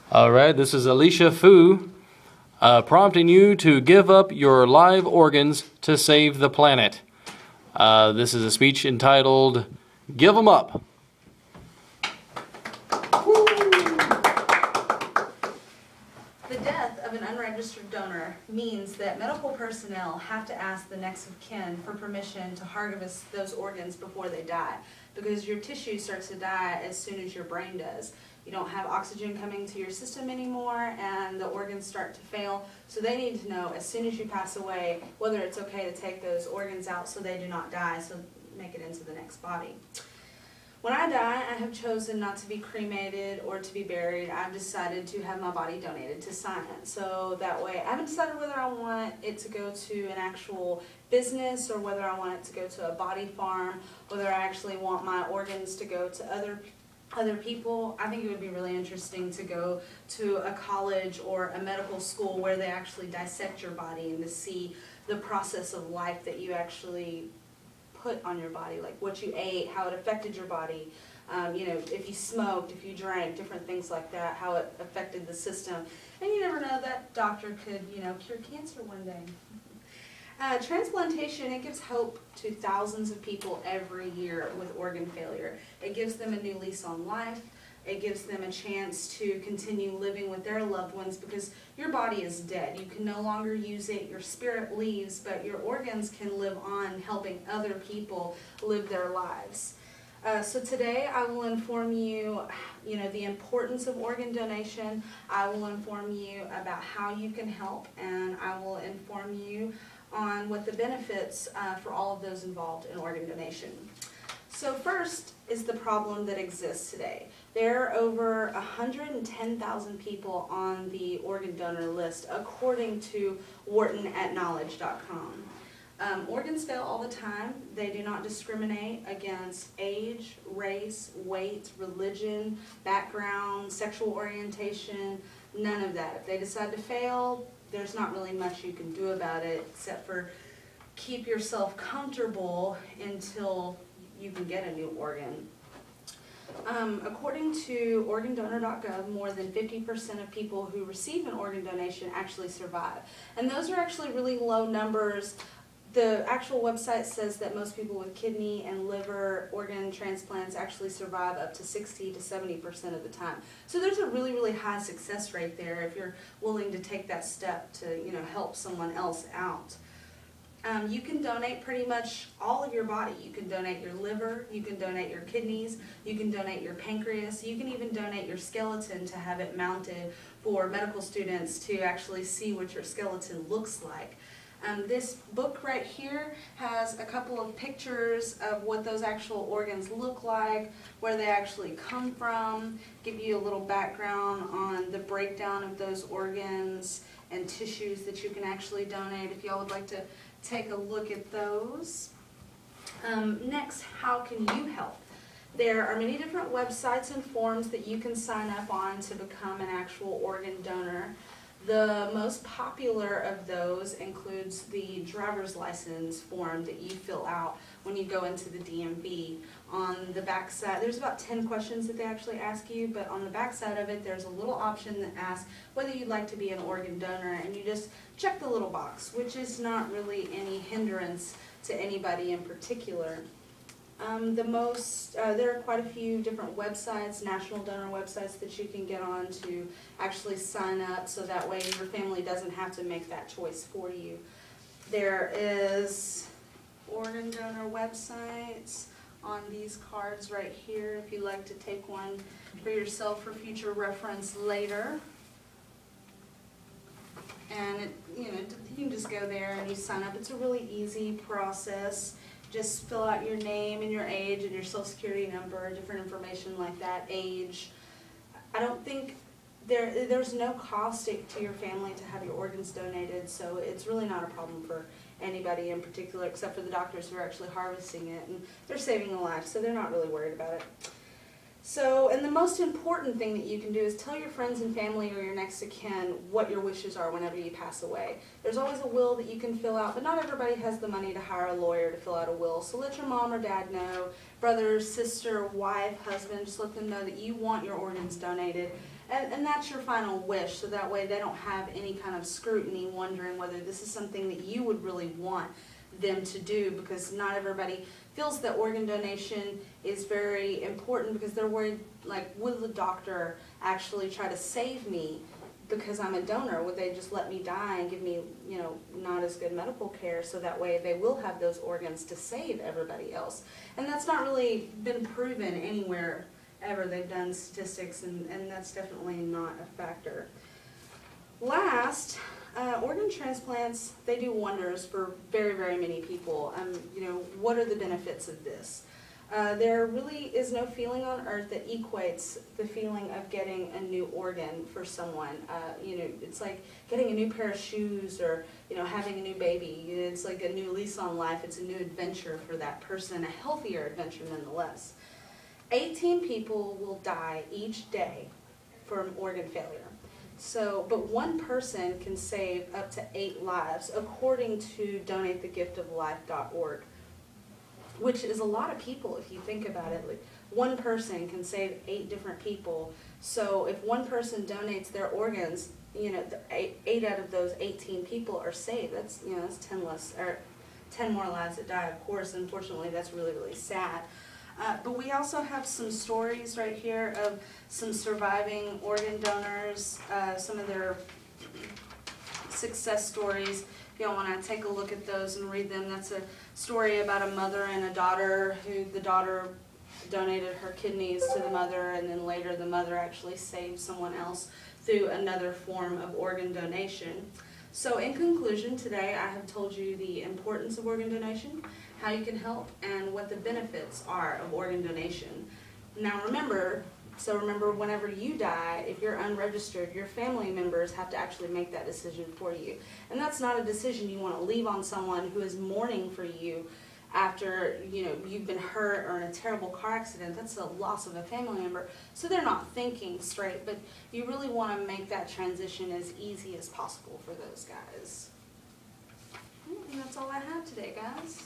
All right, this is Alicia Fu prompting you to give up your live organs to save the planet. This is a speech entitled, Give 'em Up. The death of an unregistered donor means that medical personnel have to ask the next of kin for permission to harvest those organs before they die, because your tissue starts to die as soon as your brain does. You don't have oxygen coming to your system anymore, and the organs start to fail, so they need to know as soon as you pass away whether it's okay to take those organs out so they do not die, so make it into the next body. When I die, I have chosen not to be cremated or to be buried. I've decided to have my body donated to science. So that way, I haven't decided whether I want it to go to an actual business or whether I want it to go to a body farm, whether I actually want my organs to go to other people. I think it would be really interesting to go to a college or a medical school where they actually dissect your body and to see the process of life that you actually put on your body, like what you ate, how it affected your body, if you smoked, if you drank, different things like that, how it affected the system. And you never know, that doctor could, cure cancer one day. Transplantation, it gives hope to thousands of people every year with organ failure. It gives them a new lease on life. It gives them a chance to continue living with their loved ones, because your body is dead. You can no longer use it, your spirit leaves, but your organs can live on helping other people live their lives. So today I will inform you, the importance of organ donation. I will inform you about how you can help, and I will inform you on what the benefits for all of those involved in organ donation. So first is the problem that exists today. There are over 110,000 people on the organ donor list, according to Wharton@knowledge.com. Organs fail all the time. They do not discriminate against age, race, weight, religion, background, sexual orientation, none of that. If they decide to fail, there's not really much you can do about it except for keep yourself comfortable until you can get a new organ. According to organdonor.gov, more than 50% of people who receive an organ donation actually survive. And those are actually really low numbers. The actual website says that most people with kidney and liver organ transplants actually survive up to 60 to 70% of the time. So there's a really, really high success rate there if you're willing to take that step to, help someone else out. You can donate pretty much all of your body. You can donate your liver, you can donate your kidneys, you can donate your pancreas, you can even donate your skeleton to have it mounted for medical students to actually see what your skeleton looks like. This book right here has a couple of pictures of what those actual organs look like, where they actually come from, give you a little background on the breakdown of those organs and tissues that you can actually donate, if y'all would like to take a look at those. Next, how can you help? There are many different websites and forms that you can sign up on to become an actual organ donor. The most popular of those includes the driver's license form that you fill out when you go into the DMV. On the back side, there's about 10 questions that they actually ask you, but on the back side of it, there's a little option that asks whether you'd like to be an organ donor, and you just check the little box, which is not really any hindrance to anybody in particular. There are quite a few different websites, national donor websites, that you can get on to actually sign up, so that way your family doesn't have to make that choice for you. There is organ donor websites on these cards right here if you'd like to take one for yourself for future reference later. And you can just go there and you sign up. It's a really easy process. Just fill out your name and your age and your social security number, different information like that, age. I don't think there's no cost to your family to have your organs donated, so it's really not a problem for anybody in particular, except for the doctors who are actually harvesting it, and they're saving a life, so they're not really worried about it. So, and the most important thing that you can do is tell your friends and family or your next of kin what your wishes are whenever you pass away. There's always a will that you can fill out, but not everybody has the money to hire a lawyer to fill out a will. So let your mom or dad know, brother, sister, wife, husband, just let them know that you want your organs donated. And that's your final wish, so that way they don't have any kind of scrutiny wondering whether this is something that you would really want them to do, because not everybody feels that organ donation is very important because they're worried, like, will the doctor actually try to save me because I'm a donor? Would they just let me die and give me, you know, not as good medical care, so that way they will have those organs to save everybody else? And that's not really been proven anywhere ever. They've done statistics, and that's definitely not a factor. Last, organ transplants, they do wonders for very, very many people. You know, what are the benefits of this? There really is no feeling on earth that equates the feeling of getting a new organ for someone. You know, it's like getting a new pair of shoes, or, you know, having a new baby. It's like a new lease on life. It's a new adventure for that person, a healthier adventure nonetheless. 18 people will die each day from organ failure. So, but one person can save up to 8 lives, according to donatethegiftoflife.org, which is a lot of people if you think about it. Like, one person can save 8 different people. So if one person donates their organs, you know, 8 out of those 18 people are saved. That's, you know, that's 10 less, or 10 more lives that die. Of course, unfortunately, that's really, really sad. But we also have some stories right here of some surviving organ donors, some of their success stories. If y'all want to take a look at those and read them, that's a story about a mother and a daughter, who the daughter donated her kidneys to the mother, and then later the mother actually saved someone else through another form of organ donation. So in conclusion, today I have told you the importance of organ donation, how you can help, and what the benefits are of organ donation. Now remember whenever you die, if you're unregistered, your family members have to actually make that decision for you. And that's not a decision you want to leave on someone who is mourning for you after, you know, you've been hurt or in a terrible car accident. That's a loss of a family member. So they're not thinking straight, but you really want to make that transition as easy as possible for those guys. And that's all I have today, guys.